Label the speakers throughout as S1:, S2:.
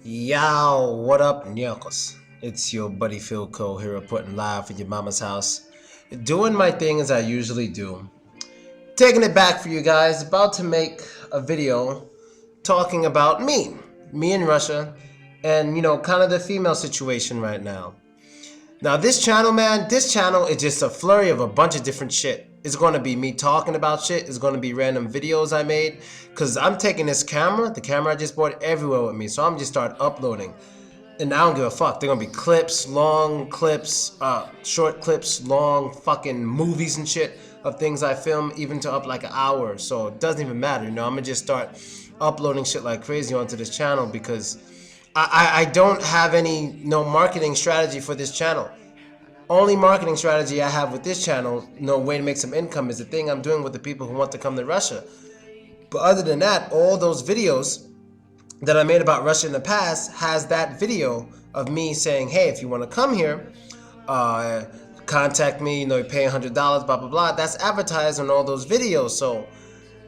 S1: Yo, what up, nyokos? It's your buddy Philko here reporting live from your mama's house. Doing my thing as I usually do. Taking it back for you guys, about to make a video talking about me in Russia, and kind of the female situation right now. Now this channel, man, this channel is just a flurry of a bunch of different shit. It's going to be me talking about shit. It's going to be random videos I made. Because I'm taking this camera, the camera I just bought, everywhere with me. So I'm just start uploading. And I don't give a fuck. They're going to be clips, long clips, short clips, long fucking movies and shit of things I film, even to up like an hour. So it doesn't even matter, I'm going to just start uploading shit like crazy onto this channel because I don't have no marketing strategy for this channel. Only marketing strategy I have with this channel, no way to make some income, is the thing I'm doing with the people who want to come to Russia. But other than that, all those videos that I made about Russia in the past has that video of me saying, hey, if you want to come here, contact me, you pay $100, blah, blah, blah. That's advertised on all those videos. So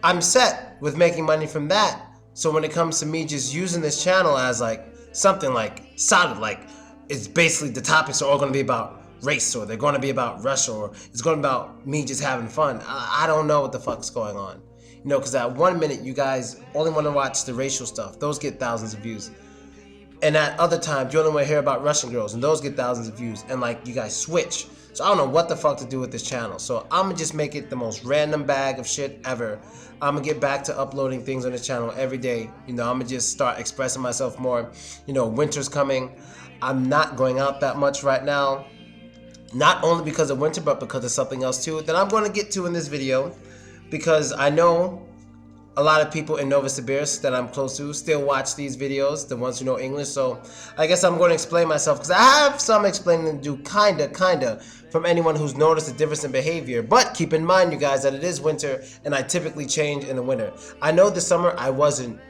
S1: I'm set with making money from that. So when it comes to me just using this channel as like something like solid, like it's basically the topics are all going to be about race, or they're going to be about Russia, or it's going to be about me just having fun. I don't know what the fuck's going on. Because at 1 minute you guys only want to watch the racial stuff. Those get thousands of views. And at other times you only want to hear about Russian girls, and those get thousands of views. And like you guys switch. So I don't know what the fuck to do with this channel. So I'm going to just make it the most random bag of shit ever. I'm going to get back to uploading things on this channel every day. I'm going to just start expressing myself more. Winter's coming. I'm not going out that much right now. Not only because of winter, but because of something else too that I'm going to get to in this video. Because I know a lot of people in Novosibirsk that I'm close to still watch these videos, the ones who know English. So I guess I'm going to explain myself because I have some explaining to do, kinda, from anyone who's noticed a difference in behavior. But keep in mind, you guys, that it is winter and I typically change in the winter. I know this summer I wasn't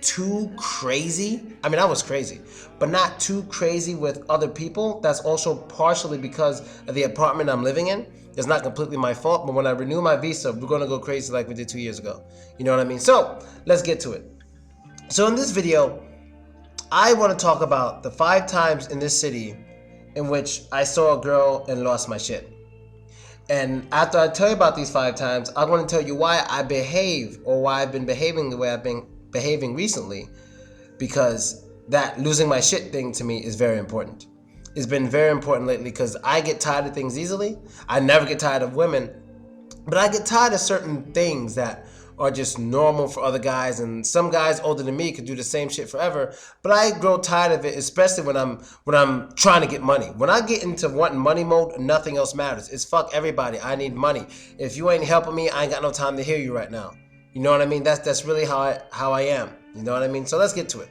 S1: too crazy. I mean, I was crazy, but not too crazy with other people. That's also partially because of the apartment I'm living in. It's not completely my fault, but when I renew my visa, we're gonna go crazy like we did 2 years ago. You know what I mean? So let's get to it. So in this video, I want to talk about the 5 times in this city in which I saw a girl and lost my shit. And after I tell you about these 5 times, I'm going to tell you why I behave, or why I've been behaving the way I've been behaving recently, because that losing my shit thing to me is very important. It's been very important lately because I get tired of things easily. I never get tired of women, but I get tired of certain things that are just normal for other guys, and some guys older than me could do the same shit forever, but I grow tired of it, especially when I'm trying to get money. When I get into wanting money mode, nothing else matters. It's fuck everybody. I need money. If you ain't helping me, I ain't got no time to hear you right now. You know what I mean? That's really how I am. You know what I mean? So let's get to it.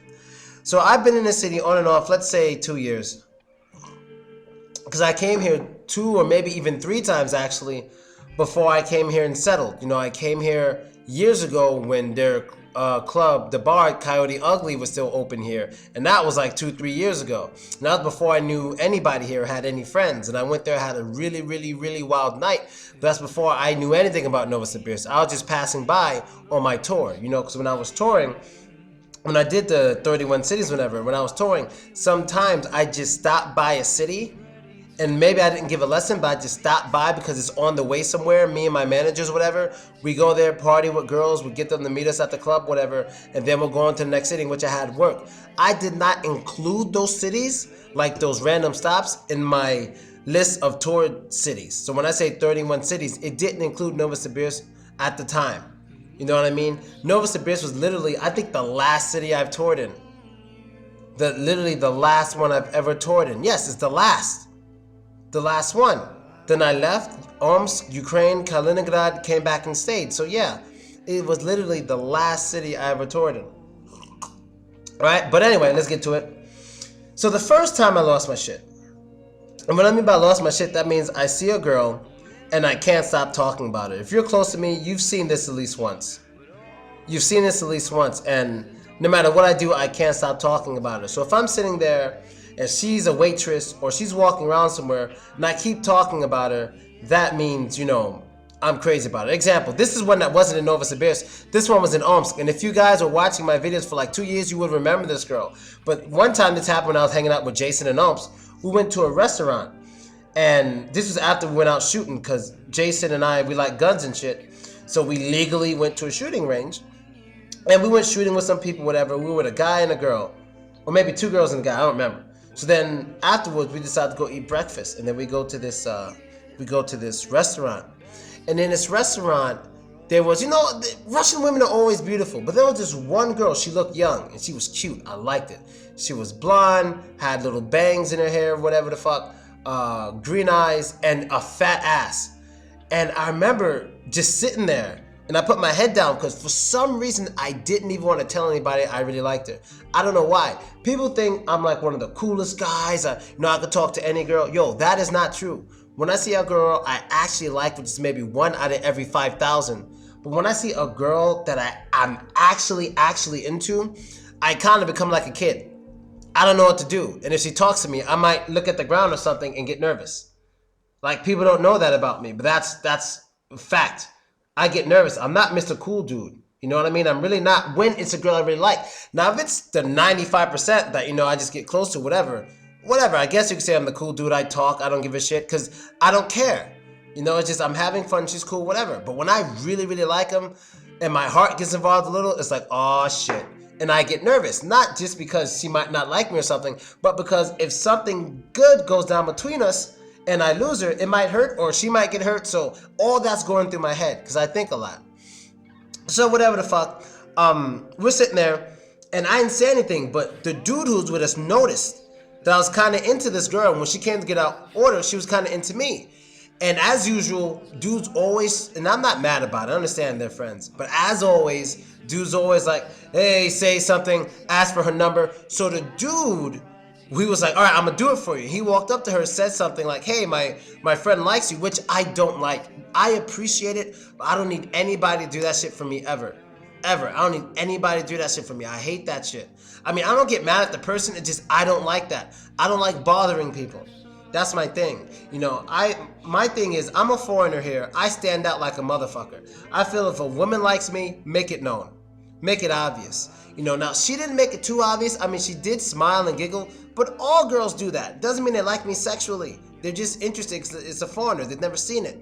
S1: So I've been in this city on and off, let's say 2 years. Because I came here 2 or maybe even 3 times actually before I came here and settled. I came here years ago when their club, the bar Coyote Ugly, was still open here. And that was like 2-3 years ago. And that was before I knew anybody here, had any friends. And I went there, had a really, really, really wild night. But that's before I knew anything about Novosibirsk. I was just passing by on my tour, because when I was touring, when I did the 31 cities, when I was touring, sometimes I just stopped by a city. And maybe I didn't give a lesson, but I just stopped by because it's on the way somewhere. Me and my managers, whatever, we go there, party with girls, we get them to meet us at the club, whatever, and then we'll go on to the next city in which I had work. I did not include those cities, like those random stops, in my list of toured cities. So when I say 31 cities, it didn't include Novosibirsk at the time. You know what I mean? Novosibirsk was literally, I think, the last city I've toured in. Literally the last one I've ever toured in. Yes, it's the last. The last one. Then I left Omsk, Ukraine, Kaliningrad, came back and stayed. So yeah, it was literally the last city I ever toured in. Right? But anyway, let's get to it. So the first time I lost my shit. And what I mean by lost my shit, that means I see a girl and I can't stop talking about her. If you're close to me, you've seen this at least once. You've seen this at least once, and no matter what I do, I can't stop talking about her. So if I'm sitting there and she's a waitress or she's walking around somewhere and I keep talking about her, that means, I'm crazy about it. Example, this is one that wasn't in Novosibirsk. This one was in Omsk. And if you guys were watching my videos for like 2 years, you would remember this girl. But one time this happened when I was hanging out with Jason in Omsk. We went to a restaurant. And this was after we went out shooting because Jason and I, we like guns and shit. So we legally went to a shooting range. And we went shooting with some people, whatever. We were with a guy and a girl. Or maybe 2 girls and a guy, I don't remember. So then afterwards, we decided to go eat breakfast. And then we go to this restaurant. And in this restaurant, there was, Russian women are always beautiful. But there was this one girl, she looked young. And she was cute, I liked it. She was blonde, had little bangs in her hair, whatever the fuck. Green eyes, and a fat ass. And I remember just sitting there. And I put my head down because for some reason I didn't even want to tell anybody I really liked her. I don't know why. People think I'm like one of the coolest guys. I could talk to any girl. Yo, that is not true. When I see a girl I actually like, which is maybe 1 out of every 5,000. But when I see a girl that I'm actually into, I kind of become like a kid. I don't know what to do. And if she talks to me, I might look at the ground or something and get nervous. Like, people don't know that about me, but that's a fact. I get nervous. I'm not Mr. Cool Dude. You know what I mean? I'm really not when it's a girl I really like. Now, if it's the 95% that, I just get close to, whatever, I guess you could say I'm the cool dude. I talk. I don't give a shit because I don't care. It's just I'm having fun. She's cool, whatever. But when I really, really like him and my heart gets involved a little, it's like, oh, shit. And I get nervous. Not just because she might not like me or something, but because if something good goes down between us, and I lose her, it might hurt or she might get hurt. So all that's going through my head because I think a lot. So whatever the fuck, we're sitting there and I didn't say anything, but the dude who's with us noticed that I was kind of into this girl. And when she came to get our order, she was kind of into me. And as usual, dudes always, and I'm not mad about it, I understand they're friends, but as always, dudes always like, hey, say something, ask for her number. So the dude, he was like, all right, I'm gonna do it for you. He walked up to her, said something like, hey, my friend likes you, which I don't like. I appreciate it, but I don't need anybody to do that shit for me ever. Ever. I don't need anybody to do that shit for me. I hate that shit. I mean, I don't get mad at the person, it's just I don't like that. I don't like bothering people. That's my thing. My thing is, I'm a foreigner here. I stand out like a motherfucker. I feel if a woman likes me, make it known. Make it obvious. Now she didn't make it too obvious. I mean, she did smile and giggle, but all girls do that. Doesn't mean they like me sexually. They're just interested because it's a foreigner. They've never seen it.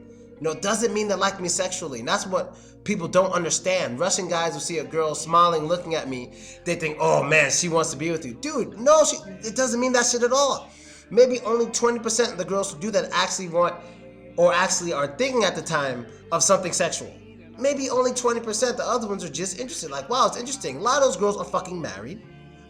S1: Doesn't mean they like me sexually. And that's what people don't understand. Russian guys will see a girl smiling, looking at me. They think, oh man, she wants to be with you. Dude, no, it doesn't mean that shit at all. Maybe only 20% of the girls who do that actually want or actually are thinking at the time of something sexual. Maybe only 20%. The other ones are just interested. Like, wow, it's interesting. A lot of those girls are fucking married.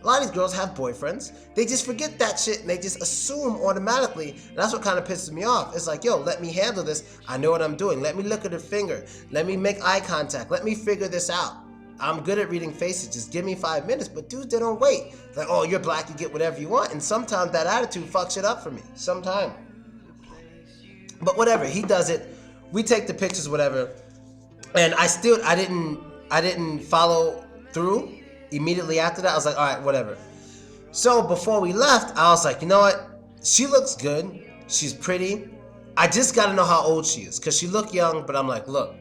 S1: A lot of these girls have boyfriends. They just forget that shit and they just assume automatically. And that's what kind of pisses me off. It's like, yo, let me handle this. I know what I'm doing. Let me look at her finger. Let me make eye contact. Let me figure this out. I'm good at reading faces. Just give me 5 minutes. But dudes, they don't wait. It's like, oh, you're black. You get whatever you want. And sometimes that attitude fucks it up for me. Sometimes. But whatever. He does it. We take the pictures, whatever. And I didn't follow through immediately after that. I was like, all right, whatever. So before we left, I was like, you know what? She looks good. She's pretty. I just got to know how old she is because she looked young. But I'm like, look,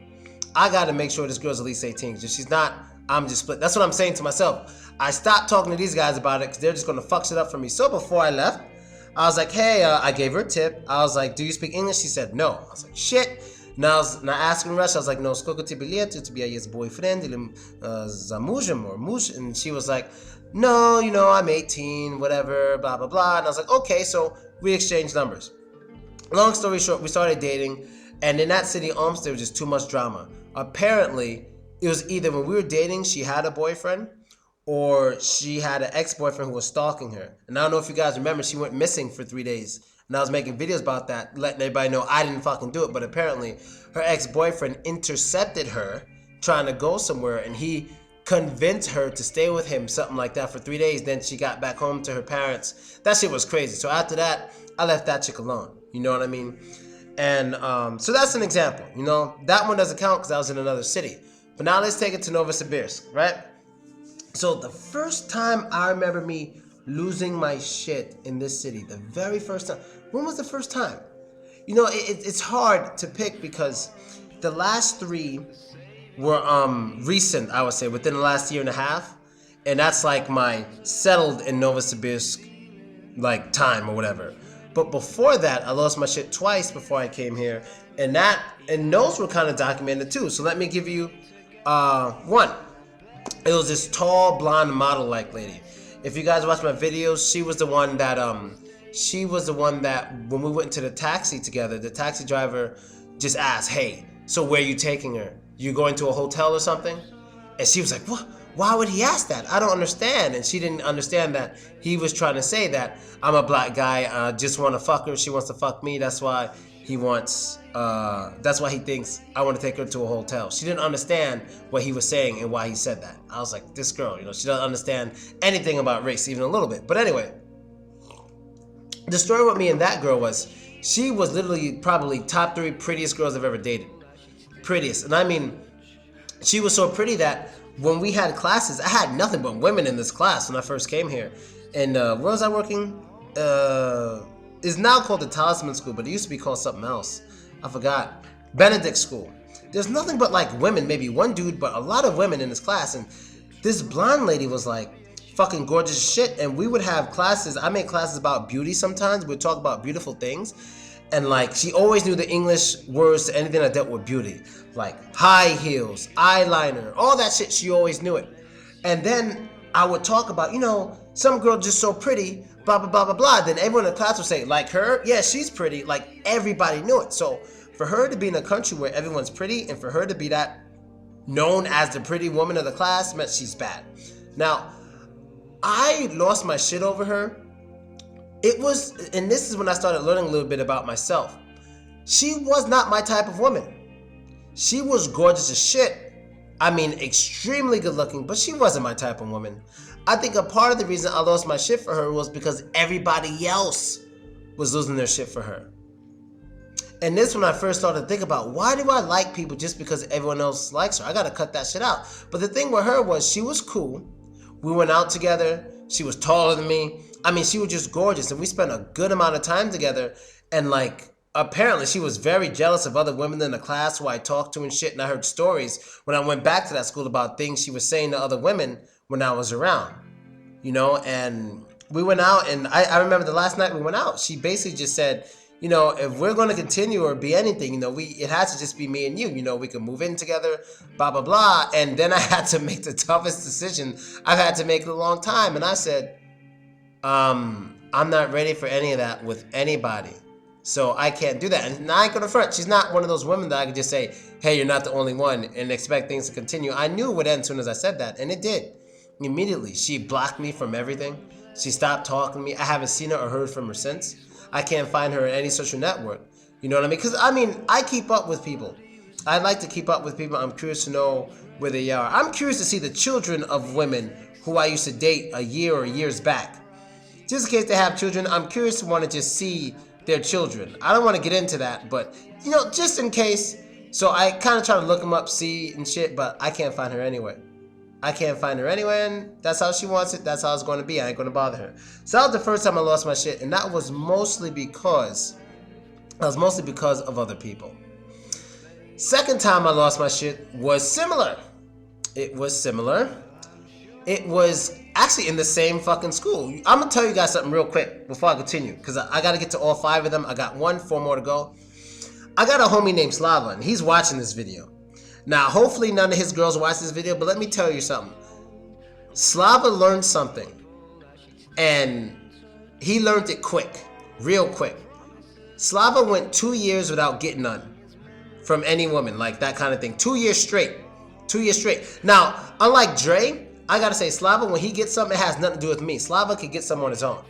S1: I got to make sure this girl's at least 18. If she's not, I'm just split. That's what I'm saying to myself. I stopped talking to these guys about it because they're just going to fuck shit up for me. So before I left, I was like, hey, I gave her a tip. I was like, do you speak English? She said, no. I was like, shit. Now I asked her in Russian, I was like, no, сколько тебе лет, у тебя есть boyfriend или замужем or муж? And she was like, no, I'm 18, whatever, blah, blah, blah. And I was like, okay, so we exchanged numbers. Long story short, we started dating, and in that city, Omsk, there was just too much drama. Apparently, it was either when we were dating, she had a boyfriend, or she had an ex-boyfriend who was stalking her. And I don't know if you guys remember, she went missing for 3 days. And I was making videos about that, letting everybody know I didn't fucking do it. But apparently, her ex-boyfriend intercepted her trying to go somewhere, and he convinced her to stay with him, something like that, for 3 days. Then she got back home to her parents. That shit was crazy. So after that, I left that chick alone. You know what I mean? And so that's an example. That one doesn't count because I was in another city. But now let's take it to Novosibirsk, right? So the first time I remember me losing my shit in this city, the very first time. When was the first time? It's hard to pick because The last 3 were recent, I would say, within the last year and a half. And that's like my settled in Novosibirsk like time or whatever. But before that, I lost my shit twice before I came here, and those were kind of documented too. So let me give you one. It was this tall blonde model like lady. If you guys watch my videos, she was the one that when we went into the taxi together, the taxi driver just asked, "Hey, so where are you taking her? You going to a hotel or something?" And she was like, "What? Why would he ask that? I don't understand." And she didn't understand that he was trying to say that I'm a black guy, I just want to fuck her, she wants to fuck me, that's why he thinks I want to take her to a hotel. She didn't understand what he was saying and why he said that. I was like, this girl, she doesn't understand anything about race, even a little bit. But anyway, the story with me and that girl was, she was literally probably top 3 prettiest girls I've ever dated. Prettiest. And I mean, she was so pretty that when we had classes, I had nothing but women in this class when I first came here. And where was I working? It's now called the Talisman School, but it used to be called something else. I forgot. Benedict School. There's nothing but like women, maybe one dude, but a lot of women in this class. And this blonde lady was like fucking gorgeous as shit. And we would have classes. I made classes about beauty sometimes. We'd talk about beautiful things. And like, she always knew the English words to anything that dealt with beauty. Like high heels, eyeliner, all that shit, she always knew it. And then I would talk about, some girl just so pretty, blah, blah, blah, blah, blah. Then everyone in the class would say, like her? Yeah, she's pretty. Like, everybody knew it. So for her to be in a country where everyone's pretty, and for her to be that known as the pretty woman of the class, meant she's bad. Now, I lost my shit over her. And this is when I started learning a little bit about myself. She was not my type of woman. She was gorgeous as shit. I mean, extremely good looking, but she wasn't my type of woman. I think a part of the reason I lost my shit for her was because everybody else was losing their shit for her. And this when I first started to think about, why do I like people just because everyone else likes her? I gotta cut that shit out. But the thing with her was, she was cool. We went out together. She was taller than me. I mean, she was just gorgeous, and we spent a good amount of time together. And like, apparently she was very jealous of other women in the class who I talked to and shit. And I heard stories when I went back to that school about things she was saying to other women when I was around, and we went out, and I remember the last night we went out, she basically just said, if we're going to continue or be anything, it has to just be me and you, we can move in together, blah, blah, blah. And then I had to make the toughest decision I've had to make in a long time. And I said, I'm not ready for any of that with anybody. So I can't do that. And I ain't gonna front. She's not one of those women that I could just say, hey, you're not the only one, and expect things to continue. I knew it would end as soon as I said that, and it did. Immediately, she blocked me from everything. She stopped talking to me. I haven't seen her or heard from her since. I can't find her in any social network. You know what I mean? Because, I keep up with people. I like to keep up with people. I'm curious to know where they are. I'm curious to see the children of women who I used to date a year or years back. Just in case they have children, I'm curious to want to just see their children. I don't want to get into that, but, just in case. So I kind of try to look them up, see and shit, but I can't find her anywhere. I can't find her anywhere, and that's how she wants it. That's how it's going to be. I ain't going to bother her. So that was the first time I lost my shit, and that was mostly because of other people. Second time I lost my shit was similar. It was actually in the same fucking school. I'm going to tell you guys something real quick before I continue, because I got to get to all 5 of them. I got 4 more to go. I got a homie named Slava, and he's watching this video. Now, hopefully none of his girls watch this video, but let me tell you something. Slava learned something, and he learned it quick, real quick. Slava went 2 years without getting none from any woman, like that kind of thing. 2 years straight. 2 years straight. Now, unlike Dre, I gotta say, Slava, when he gets something, it has nothing to do with me. Slava could get some on his own.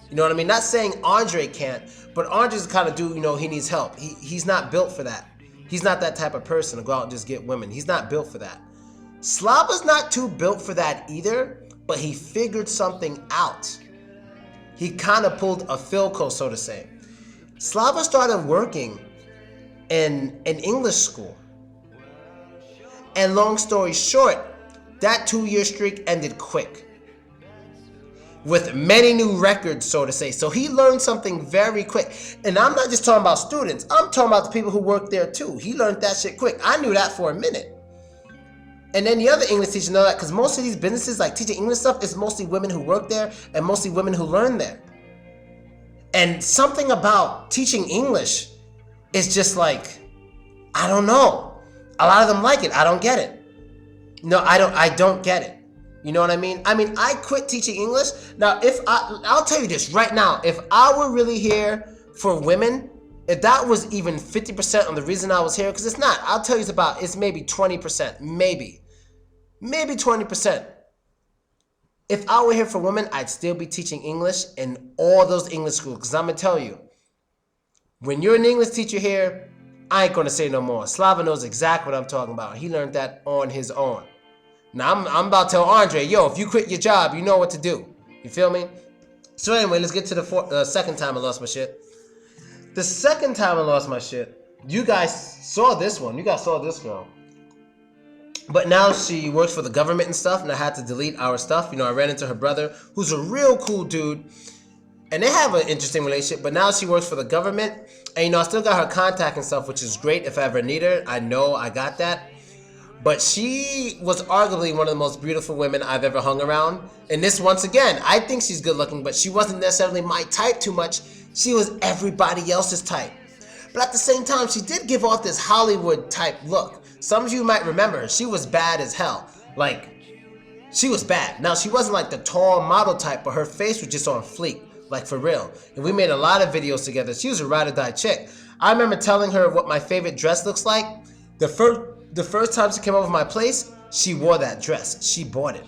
S1: You know what I mean? Not saying Andre can't, but Andre's the kind of dude, he needs help. He's not built for that. He's not that type of person to go out and just get women. He's not built for that. Slava's not too built for that either, but he figured something out. He kind of pulled a Philko, so to say. Slava started working in an English school. And long story short, that 2 year streak ended quick. with many new records, so to say. So he learned something very quick. And I'm not just talking about students. I'm talking about the people who work there too. He learned that shit quick. I knew that for a minute. And then the other English teachers know that, because most of these businesses, like teaching English stuff, is mostly women who work there and mostly women who learn there. And something about teaching English is just like, I don't know. A lot of them like it. I don't get it. No, I don't get it. You know what I mean? I quit teaching English. Now, I'll tell you this right now, if I were really here for women, if that was even 50% of the reason I was here, because it's not. I'll tell you it's maybe 20%, maybe 20%. If I were here for women, I'd still be teaching English in all those English schools. Because I'm going to tell you, when you're an English teacher here, I ain't going to say no more. Slava knows exactly what I'm talking about. He learned that on his own. Now, I'm about to tell Andre, yo, if you quit your job, you know what to do. You feel me? So anyway, let's get to the second time I lost my shit. The second time I lost my shit, you guys saw this one. You guys saw this girl. But now she works for the government and stuff, and I had to delete our stuff. You know, I ran into her brother, who's a real cool dude. And they have an interesting relationship, but now she works for the government. And, you know, I still got her contact and stuff, which is great if I ever need her. I know I got that. But she was arguably one of the most beautiful women I've ever hung around. And this, once again, I think she's good looking, but she wasn't necessarily my type too much. She was everybody else's type. But at the same time, she did give off this Hollywood type look. Some of you might remember her. She was bad as hell. Like, she was bad. Now, she wasn't like the tall model type, but her face was just on fleek. Like, for real. And we made a lot of videos together. She was a ride or die chick. I remember telling her what my favorite dress looks like. The first time she came over to my place, she wore that dress. She bought it.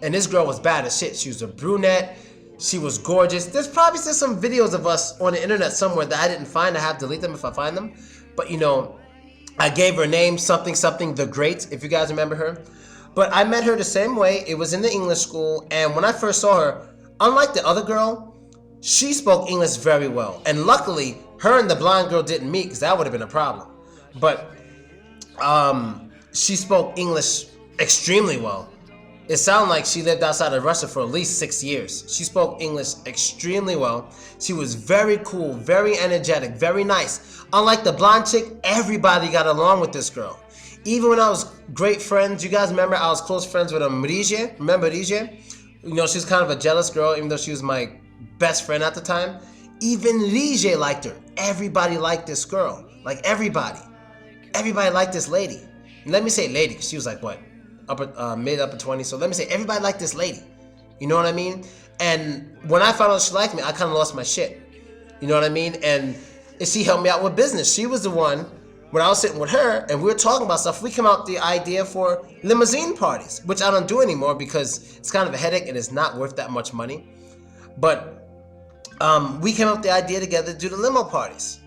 S1: And this girl was bad as shit. She was a brunette. She was gorgeous. There's probably still some videos of us on the internet somewhere that I didn't find. I have to delete them if I find them. But, you know, I gave her name, something, the Great, if you guys remember her. But I met her the same way. It was in the English school. And when I first saw her, unlike the other girl, she spoke English very well. And luckily, her and the blonde girl didn't meet, because that would have been a problem. But she spoke English extremely well. It sounded like she lived outside of Russia for at least 6 years. She spoke English extremely well. She was very cool, very energetic, very nice. Unlike the blonde chick, everybody got along with this girl. Even when I was great friends, you guys remember I was close friends with Rije. Remember Rije? You know, she was kind of a jealous girl, even though she was my best friend at the time. Even Rije liked her. Everybody liked this girl. Like, everybody. Everybody liked this lady. And let me say lady, because she was like, what? Mid-upper 20s. So let me say, everybody liked this lady. You know what I mean? And when I found out she liked me, I kind of lost my shit. You know what I mean? And she helped me out with business. She was the one, when I was sitting with her and we were talking about stuff, we came out with the idea for limousine parties, which I don't do anymore because it's kind of a headache and it's not worth that much money. But we came up with the idea together to do the limo parties.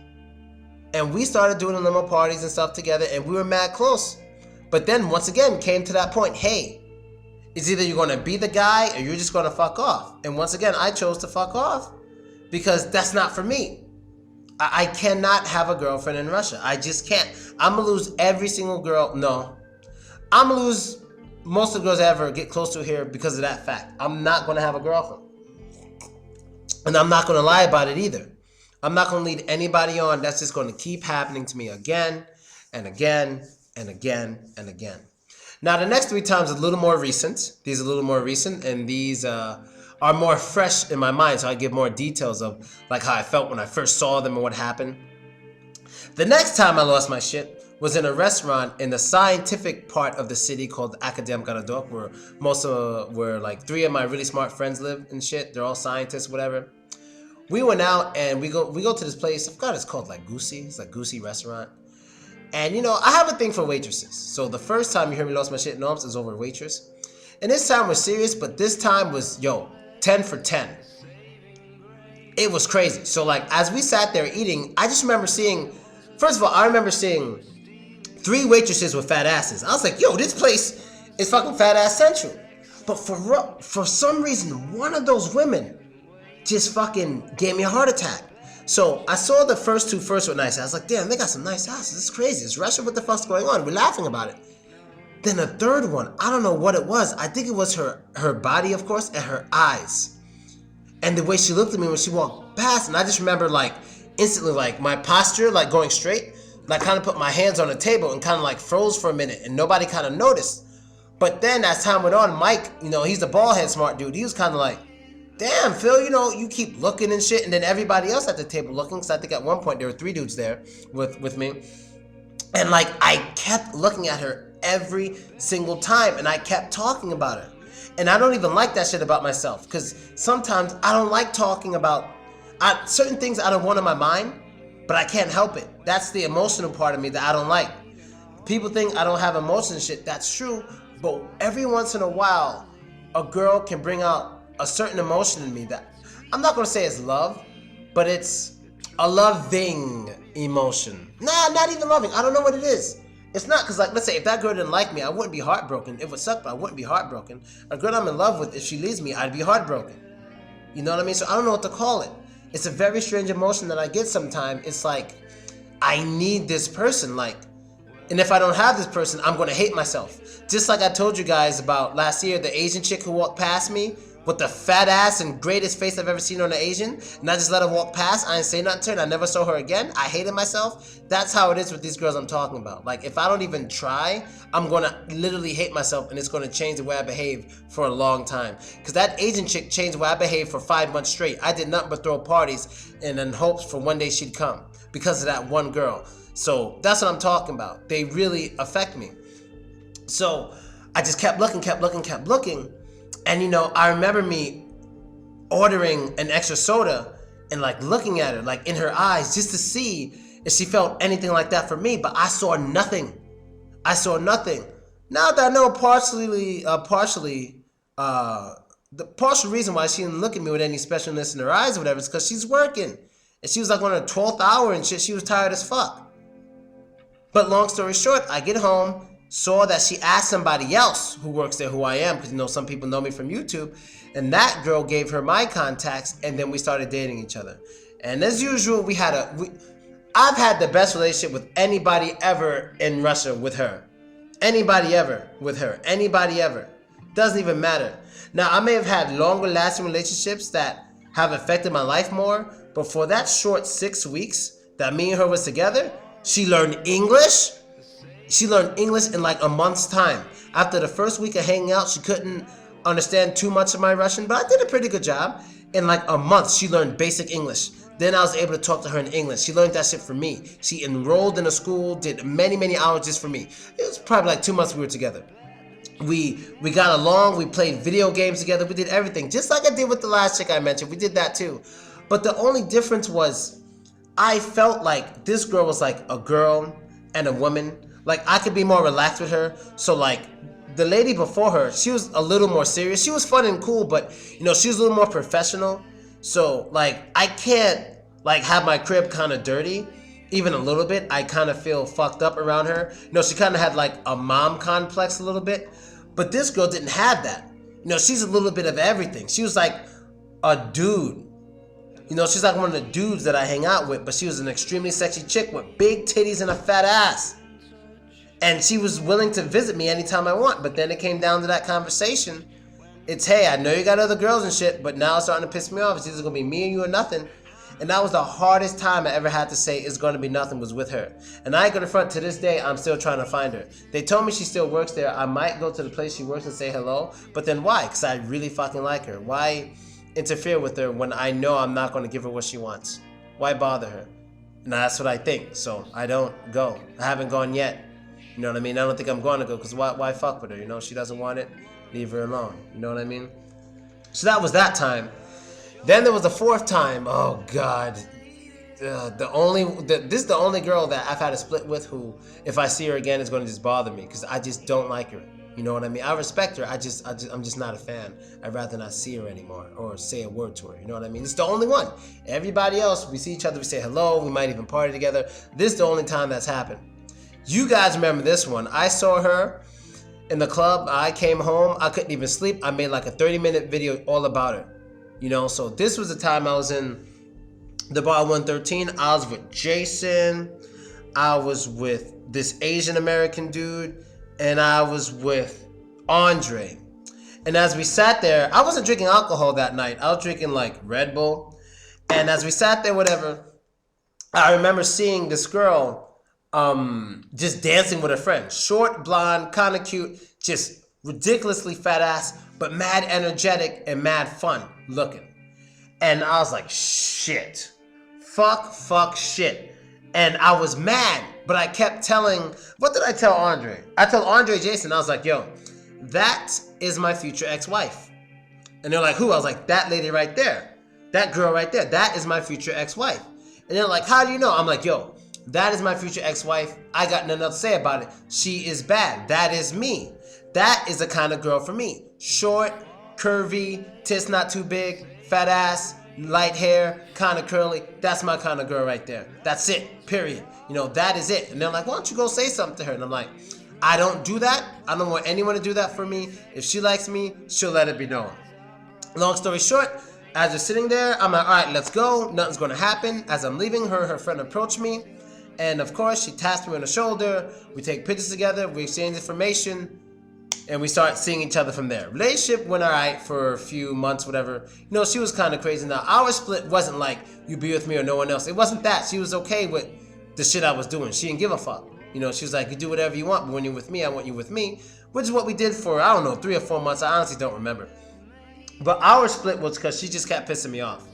S1: And we started doing the limo parties and stuff together, and we were mad close. But then, once again, came to that point, hey, it's either you're going to be the guy or you're just going to fuck off. And once again, I chose to fuck off because that's not for me. I cannot have a girlfriend in Russia. I just can't. I'm going to lose every single girl. No. I'm going to lose most of the girls I ever get close to here because of that fact. I'm not going to have a girlfriend. And I'm not going to lie about it either. I'm not going to lead anybody on. That's just going to keep happening to me again and again and again and again. Now, the next 3 times are a little more recent. These are a little more recent, and these are more fresh in my mind, so I give more details of like how I felt when I first saw them and what happened. The next time I lost my shit was in a restaurant in the scientific part of the city called Akadem Garadok, where like 3 of my really smart friends live and shit. They're all scientists, whatever. We went out and we go to this place. I forgot it's called like Goosey. It's like Goosey restaurant. And you know, I have a thing for waitresses. So the first time you hear me lost my shit in Norms is over a waitress. And this time was serious, but this time was, 10 for 10. It was crazy. So like, as we sat there eating, I just remember seeing, first of all, I remember seeing 3 waitresses with fat asses. I was like, yo, this place is fucking fat ass central. But for some reason, one of those women just fucking gave me a heart attack. So I saw the first 2 first with nice ass. I was like, damn, they got some nice asses. This is crazy. It's Russia. What the fuck's going on? We're laughing about it. Then the third one, I don't know what it was. I think it was her body, of course, and her eyes. And the way she looked at me when she walked past, and I just remember like instantly like my posture like going straight, and I kind of put my hands on the table and kind of like froze for a minute, and nobody kind of noticed. But then as time went on, Mike, you know, he's the bald head smart dude, he was kind of like, damn, Phil, you know, you keep looking and shit. And then everybody else at the table looking, because I think at one point there were 3 dudes there with me. And like I kept looking at her every single time, and I kept talking about her. And I don't even like that shit about myself, because sometimes I don't like talking about certain things I don't want in my mind, but I can't help it. That's the emotional part of me that I don't like. People think I don't have emotions and shit. That's true, but every once in a while, a girl can bring out a certain emotion in me that I'm not gonna say it's love, but it's a loving emotion. Nah, not even loving. I don't know what it is. It's not, because like, let's say if that girl didn't like me, I wouldn't be heartbroken. It would suck, but I wouldn't be heartbroken. A girl I'm in love with, if she leaves me, I'd be heartbroken. You know what I mean? So I don't know what to call it. It's a very strange emotion that I get sometimes. It's like, I need this person, like, and if I don't have this person, I'm gonna hate myself. Just like I told you guys about last year, the Asian chick who walked past me with the fat ass and greatest face I've ever seen on an Asian, and I just let her walk past. I didn't say nothing to her, and I never saw her again. I hated myself. That's how it is with these girls I'm talking about. Like, if I don't even try, I'm gonna literally hate myself, and it's gonna change the way I behave for a long time. Because that Asian chick changed the way I behaved for 5 months straight. I did nothing but throw parties and in hopes for one day she'd come because of that one girl. So that's what I'm talking about. They really affect me. So I just kept looking. And you know, I remember me ordering an extra soda and like looking at her, like in her eyes, just to see if she felt anything like that for me. But I saw nothing. Now that I know the partial reason why she didn't look at me with any specialness in her eyes or whatever is because she's working. And she was like on her 12th hour and shit. She was tired as fuck. But long story short, I get home, saw that she asked somebody else who works there who I am, because you know some people know me from YouTube, and that girl gave her my contacts, and then we started dating each other. And as usual, I've had the best relationship with anybody ever in Russia with her. Anybody ever with her. Anybody ever. Doesn't even matter. Now, I may have had longer lasting relationships that have affected my life more, but for that short 6 weeks that me and her was together, she learned English. She learned English in like a month's time. After the first week of hanging out, she couldn't understand too much of my Russian, but I did a pretty good job. In like a month, she learned basic English. Then I was able to talk to her in English. She learned that shit from me. She enrolled in a school, did many hours just for me. It was probably like 2 months we were together. We got along, we played video games together, we did everything. Just like I did with the last chick I mentioned, we did that too. But the only difference was, I felt like this girl was like a girl and a woman. Like, I could be more relaxed with her. So like, the lady before her, she was a little more serious. She was fun and cool, but you know, she was a little more professional. So like, I can't like have my crib kind of dirty, even a little bit. I kind of feel fucked up around her. You know, she kind of had like a mom complex a little bit, but this girl didn't have that. You know, she's a little bit of everything. She was like a dude. You know, she's like one of the dudes that I hang out with, but she was an extremely sexy chick with big titties and a fat ass. And she was willing to visit me anytime I want. But then it came down to that conversation. It's, hey, I know you got other girls and shit, but now it's starting to piss me off. It's either going to be me and you or nothing. And that was the hardest time I ever had to say it's going to be nothing was with her. And I ain't going to front, to this day, I'm still trying to find her. They told me she still works there. I might go to the place she works and say hello. But then why? Because I really fucking like her. Why interfere with her when I know I'm not going to give her what she wants? Why bother her? And that's what I think. So I don't go. I haven't gone yet. You know what I mean? I don't think I'm going to go, because why fuck with her? You know, she doesn't want it. Leave her alone. You know what I mean? So that was that time. Then there was the 4th time. Oh God, this is the only girl that I've had a split with who, if I see her again, is going to just bother me, because I just don't like her. You know what I mean? I respect her. I'm just not a fan. I'd rather not see her anymore or say a word to her. You know what I mean? It's the only one. Everybody else, we see each other, we say hello, we might even party together. This is the only time that's happened. You guys remember this one. I saw her in the club. I came home. I couldn't even sleep. I made like a 30-minute video all about her. You know, so this was the time I was in the bar 113. I was with Jason. I was with this Asian American dude. And I was with Andre. And as we sat there, I wasn't drinking alcohol that night. I was drinking like Red Bull. And as we sat there, whatever, I remember seeing this girl just dancing with her friend. Short, blonde, kind of cute, just ridiculously fat ass, but mad energetic and mad fun looking. And I was like, shit. Fuck, shit. And I was mad, but I kept telling, what did I tell Andre? I told Andre Jason, I was like, yo, that is my future ex-wife. And they're like, who? I was like, that lady right there. That girl right there. That is my future ex-wife. And they're like, how do you know? I'm like, yo, that is my future ex-wife. I got nothing else to say about it. She is bad. That is me. That is the kind of girl for me. Short, curvy, tits not too big, fat ass, light hair, kind of curly. That's my kind of girl right there. That's it, period. You know, that is it. And they're like, why don't you go say something to her? And I'm like, I don't do that. I don't want anyone to do that for me. If she likes me, she'll let it be known. Long story short, as we're sitting there, I'm like, all right, let's go. Nothing's going to happen. As I'm leaving her friend approached me. And of course, she tapped me on the shoulder. We take pictures together. We exchange information. And we start seeing each other from there. Relationship went all right for a few months, whatever. You know, she was kind of crazy. Now, our split wasn't like, you be with me or no one else. It wasn't that. She was okay with the shit I was doing. She didn't give a fuck. You know, she was like, you do whatever you want, but when you're with me, I want you with me. Which is what we did for, I don't know, 3 or 4 months. I honestly don't remember. But our split was because she just kept pissing me off.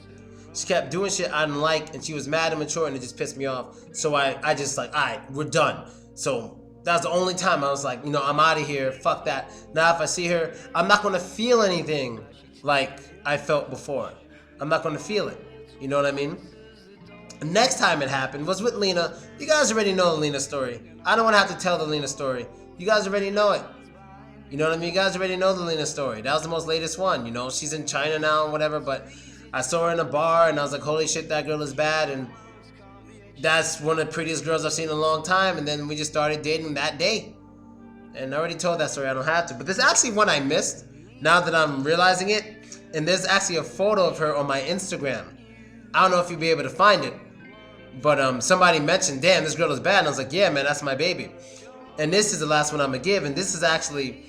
S1: She kept doing shit I didn't like, and she was mad and mature, and it just pissed me off. So I just like, all right, we're done. So that's the only time I was like, you know, I'm out of here. Fuck that. Now if I see her, I'm not going to feel anything like I felt before. I'm not going to feel it. You know what I mean? Next time it happened was with Lena. You guys already know the Lena story. I don't want to have to tell the Lena story. You guys already know it. You know what I mean? You guys already know the Lena story. That was the most latest one. You know, she's in China now and whatever, but I saw her in a bar and I was like, holy shit, that girl is bad. And that's one of the prettiest girls I've seen in a long time. And then we just started dating that day. And I already told that story. I don't have to. But there's actually one I missed now that I'm realizing it. And there's actually a photo of her on my Instagram. I don't know if you'll be able to find it. But somebody mentioned, damn, this girl is bad. And I was like, yeah, man, that's my baby. And this is the last one I'm going to give. And this is actually...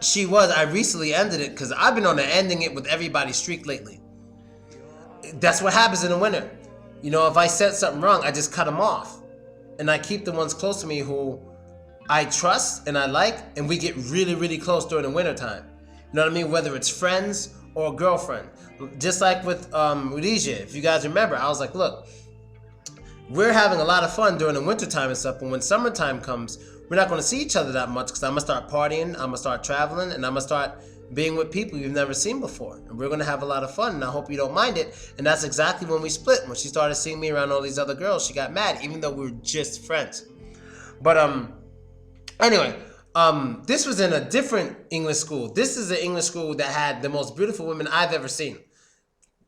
S1: I recently ended it because I've been on the ending it with everybody streak lately. That's what happens in the winter. You know, if I said something wrong, I just cut them off. And I keep the ones close to me who I trust and I like, and we get really, really close during the winter time. You know what I mean? Whether it's friends or a girlfriend. Just like with Rhodesia, if you guys remember, I was like, look, we're having a lot of fun during the winter time and stuff, but when summertime comes, we're not going to see each other that much because I'm going to start partying, I'm going to start traveling, and I'm going to start being with people you've never seen before. And we're going to have a lot of fun, and I hope you don't mind it. And that's exactly when we split. When she started seeing me around all these other girls, she got mad, even though we were just friends. But anyway, this was in a different English school. This is an English school that had the most beautiful women I've ever seen.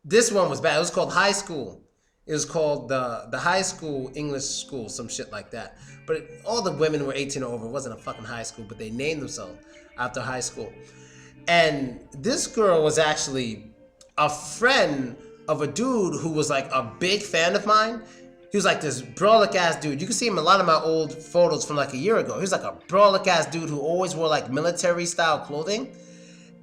S1: This one was bad. It was called high school. It was called the high school English school, some shit like that. But all the women were 18 or over. It wasn't a fucking high school, but they named themselves after high school. And this girl was actually a friend of a dude who was like a big fan of mine. He was like this brolic ass dude. You can see him in a lot of my old photos from like a year ago. He was like a brolic ass dude who always wore like military style clothing.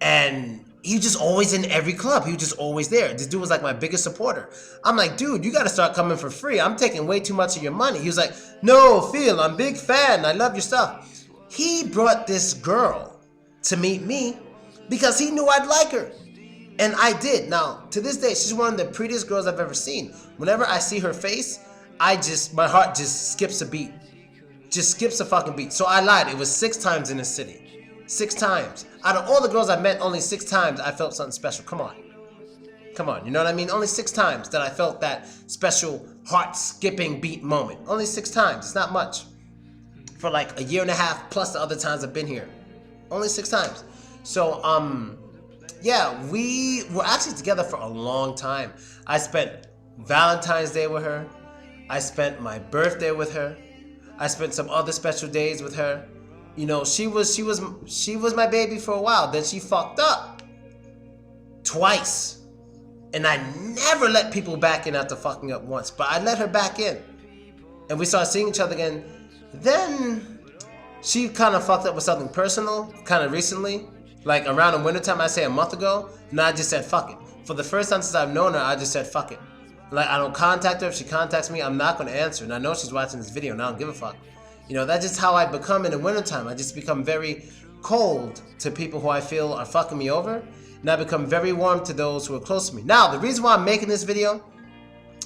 S1: And he was just always in every club. He was just always there. This dude was like my biggest supporter. I'm like, dude, you got to start coming for free. I'm taking way too much of your money. He was like, no, Phil, I'm a big fan. I love your stuff. He brought this girl to meet me because he knew I'd like her. And I did. Now, to this day, she's one of the prettiest girls I've ever seen. Whenever I see her face, my heart just skips a beat. Just skips a fucking beat. So I lied. It was 6 times in the city. 6 times. Out of all the girls I met, only 6 times I felt something special. Come on. Come on, you know what I mean? Only 6 times that I felt that special heart-skipping beat moment. Only 6 times. It's not much. For like 1.5 years plus the other times I've been here. Only 6 times. So, yeah, we were actually together for a long time. I spent Valentine's Day with her. I spent my birthday with her. I spent some other special days with her. You know, she was my baby for a while. Then she fucked up twice, and I never let people back in after fucking up once. But I let her back in, and we started seeing each other again. Then she kind of fucked up with something personal, kind of recently, Like around the wintertime, I say a month ago, no, I just said fuck it. For the first time since I've known her, I just said fuck it. Like, I don't contact her. If she contacts me, I'm not going to answer. And I know she's watching this video and I don't give a fuck. You know, that's just how I become in the wintertime. I just become very cold to people who I feel are fucking me over. And I become very warm to those who are close to me. Now, the reason why I'm making this video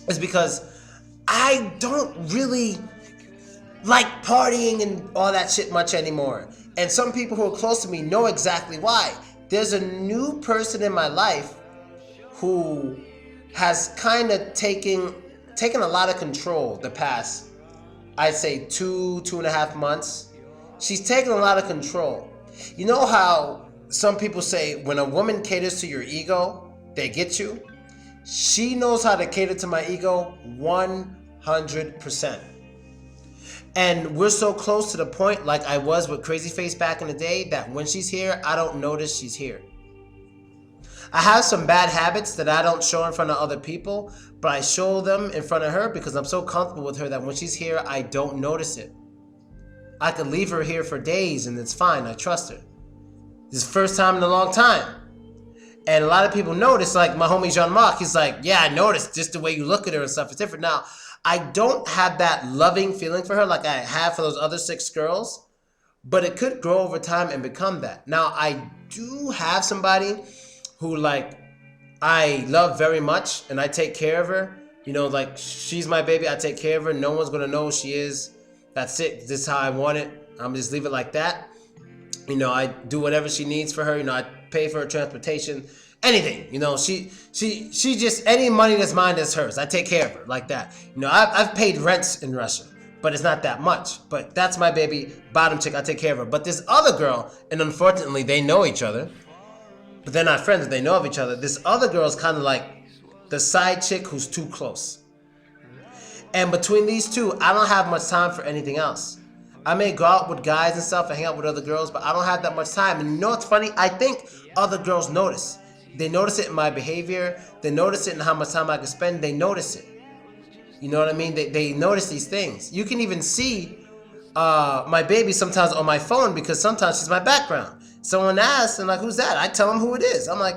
S1: is because I don't really like partying and all that shit much anymore. And some people who are close to me know exactly why. There's a new person in my life who has kind of taken a lot of control the past, I'd say 2.5 months. She's taken a lot of control. You know how some people say when a woman caters to your ego, they get you? She knows how to cater to my ego 100%. And we're so close to the point, like I was with Crazy Face back in the day, that when she's here, I don't notice she's here. I have some bad habits that I don't show in front of other people, but I show them in front of her because I'm so comfortable with her that when she's here, I don't notice it. I could leave her here for days and it's fine. I trust her. This is the first time in a long time. And a lot of people notice, like my homie Jean-Marc, he's like, yeah, I noticed just the way you look at her and stuff is different. Now, I don't have that loving feeling for her like I have for those other 6 girls, but it could grow over time and become that. Now, I do have somebody who, like, I love very much and I take care of her. You know, like, she's my baby. I take care of her. No one's going to know who she is. That's it. This is how I want it. I'm just leave it like that. You know, I do whatever she needs for her. You know, I pay for her transportation, anything. You know, she just, any money that's mine is hers. I take care of her like that. You know, I've paid rents in Russia, but it's not that much. But that's my baby, bottom chick. I take care of her. But this other girl, and unfortunately, they know each other, but they're not friends. But they know of each other. This other girl is kind of like the side chick who's too close. And between these two, I don't have much time for anything else. I may go out with guys and stuff and hang out with other girls, but I don't have that much time. And you know what's funny? I think other girls notice. They notice it in my behavior. They notice it in how much time I can spend. They notice it. You know what I mean? They notice these things. You can even see my baby sometimes on my phone because sometimes she's my background. Someone asks, and like, who's that? I tell them who it is. I'm like,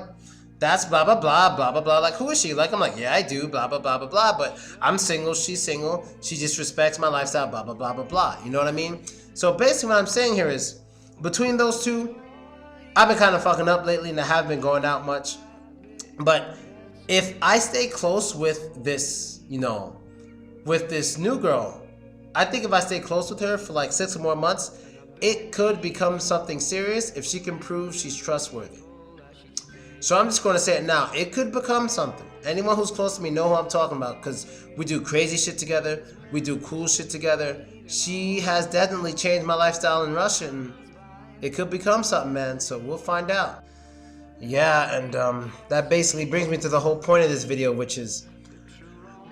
S1: that's blah, blah, blah, blah, blah, blah. Like, who is she? Like, I'm like, yeah, I do, blah, blah, blah, blah, blah. But I'm single, she's single. She just respects my lifestyle, blah, blah, blah, blah, blah. You know what I mean? So basically what I'm saying here is, between those two, I've been kind of fucking up lately and I haven't been going out much. But if I stay close with this, you know, with this new girl, I think if I stay close with her for like 6 or more months, it could become something serious if she can prove she's trustworthy. So I'm just going to say it now. It could become something. Anyone who's close to me know who I'm talking about because we do crazy shit together. We do cool shit together. She has definitely changed my lifestyle in Russia and it could become something, man. So we'll find out. Yeah, and that basically brings me to the whole point of this video, which is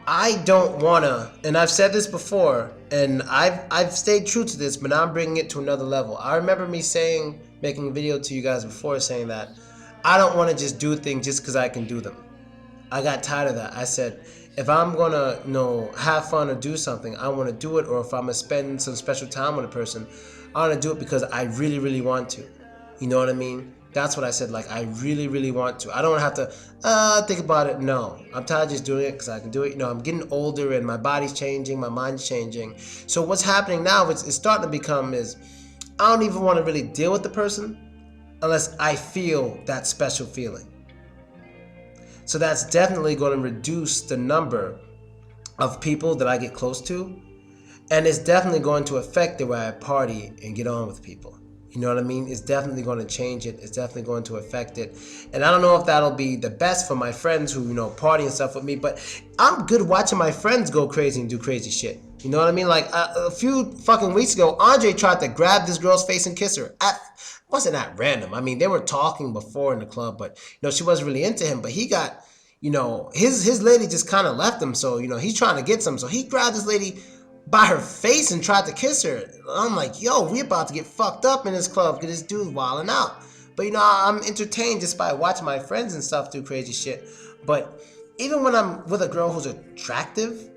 S1: I don't want to, and I've said this before, and I've stayed true to this, but now I'm bringing it to another level. I remember me saying, making a video to you guys before saying that I don't want to just do things just because I can do them. I got tired of that. I said, if I'm going to, you know, have fun or do something, I want to do it. Or if I'm going to spend some special time with a person, I want to do it because I really, really want to. You know what I mean? That's what I said. Like, I really, really want to. I don't have to think about it. No. I'm tired of just doing it because I can do it. You know, I'm getting older and my body's changing. My mind's changing. So what's happening now, it's starting to become is I don't even want to really deal with the person unless I feel that special feeling. So that's definitely going to reduce the number of people that I get close to. And it's definitely going to affect the way I party and get on with people. You know what I mean? It's definitely going to change it. It's definitely going to affect it. And I don't know if that'll be the best for my friends who, you know, party and stuff with me. But I'm good watching my friends go crazy and do crazy shit. You know what I mean? Like a few fucking weeks ago, Andre tried to grab this girl's face and kiss her. Wasn't that random? I mean, they were talking before in the club, but you know, she wasn't really into him. But he got, you know, his lady just kind of left him. So, you know, he's trying to get some. So he grabbed this lady by her face and tried to kiss her. I'm like, yo, we about to get fucked up in this club because this dude's wilding out. But, you know, I'm entertained just by watching my friends and stuff do crazy shit. But even when I'm with a girl who's attractive,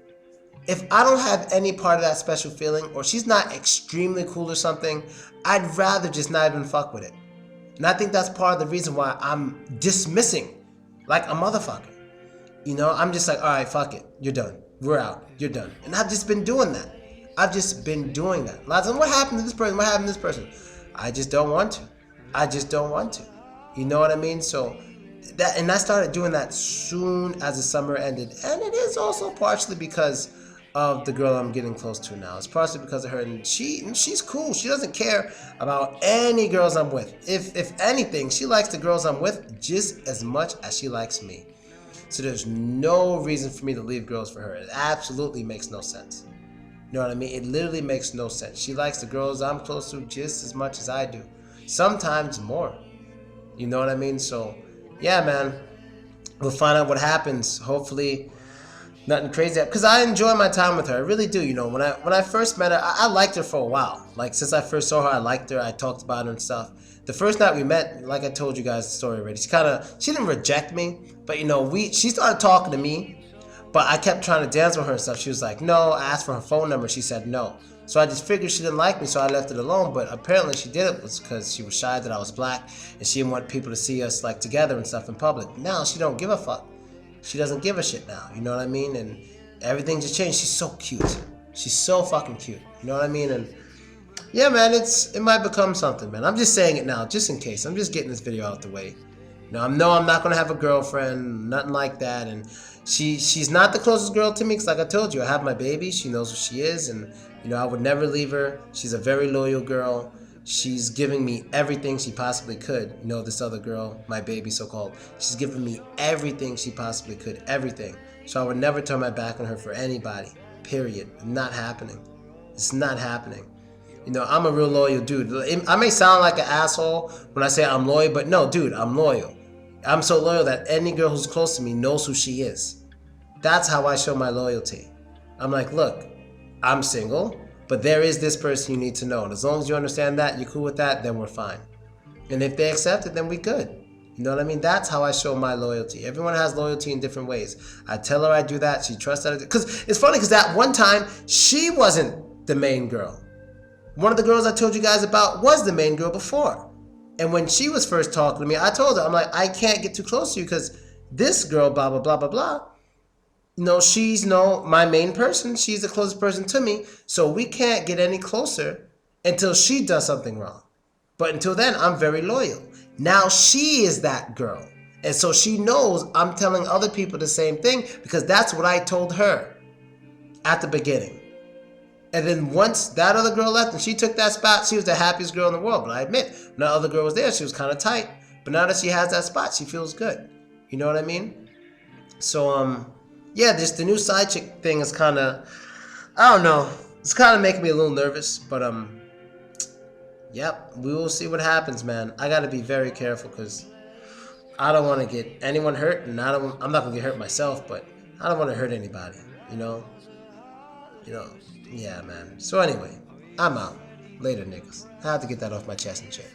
S1: if I don't have any part of that special feeling or she's not extremely cool or something, I'd rather just not even fuck with it. And I think that's part of the reason why I'm dismissing like a motherfucker. You know, I'm just like, all right, fuck it. You're done. We're out. You're done. And I've just been doing that. I've just been doing that. A lot of times, what happened to this person? What happened to this person? I just don't want to. I just don't want to. You know what I mean? So, and I started doing that soon as the summer ended. And it is also partially because of the girl I'm getting close to now. It's partially because of her. And she's cool. She doesn't care about any girls I'm with. If anything, she likes the girls I'm with just as much as she likes me. So there's no reason for me to leave girls for her. It absolutely makes no sense. You know what I mean? It literally makes no sense. She likes the girls I'm close to just as much as I do. Sometimes more. You know what I mean? So, yeah, man. We'll find out what happens. Hopefully, nothing crazy. Because I enjoy my time with her. I really do. You know, when I first met her, I liked her for a while. Like, since I first saw her, I liked her. I talked about her and stuff. The first night we met, like I told you guys the story already, she didn't reject me. But, you know, she started talking to me. But I kept trying to dance with her and stuff. She was like, no. I asked for her phone number. She said no. So I just figured she didn't like me, so I left it alone. But apparently she did it was because she was shy that I was black, and she didn't want people to see us like together and stuff in public. Now she don't give a fuck. She doesn't give a shit now. You know what I mean? And everything just changed. She's so cute. She's so fucking cute. You know what I mean? And yeah, man, it might become something, man. I'm just saying it now, just in case. I'm just getting this video out the way. Now, I'm not gonna have a girlfriend, nothing like that, and she's not the closest girl to me, because like I told you, I have my baby, she knows who she is, and you know, I would never leave her. She's a very loyal girl. She's giving me everything she possibly could. You know, this other girl, my baby so-called, she's giving me everything she possibly could, everything. So I would never turn my back on her for anybody, period. Not happening. It's not happening. You know, I'm a real loyal dude. I may sound like an asshole when I say I'm loyal, but no, dude, I'm loyal. I'm so loyal that any girl who's close to me knows who she is. That's how I show my loyalty. I'm like, look, I'm single, but there is this person you need to know. And as long as you understand that, you're cool with that, then we're fine. And if they accept it, then we good. You know what I mean? That's how I show my loyalty. Everyone has loyalty in different ways. I tell her I do that. She trusts that I do. Because it's funny, because that one time, she wasn't the main girl. One of the girls I told you guys about was the main girl before. And when she was first talking to me, I told her, I'm like, I can't get too close to you because this girl, blah, blah, blah, blah, blah. No, she's my main person. She's the closest person to me. So we can't get any closer until she does something wrong. But until then, I'm very loyal. Now she is that girl. And so she knows I'm telling other people the same thing because that's what I told her at the beginning. And then once that other girl left and she took that spot, she was the happiest girl in the world. But I admit, when that other girl was there, she was kind of tight. But now that she has that spot, she feels good. You know what I mean? So, yeah, the new side chick thing is kind of, I don't know. It's kind of making me a little nervous. But, yep, we will see what happens, man. I got to be very careful because I don't want to get anyone hurt. And I'm not going to get hurt myself, but I don't want to hurt anybody, you know? Yeah, man. So anyway, I'm out. Later, niggas. I have to get that off my chest and shit.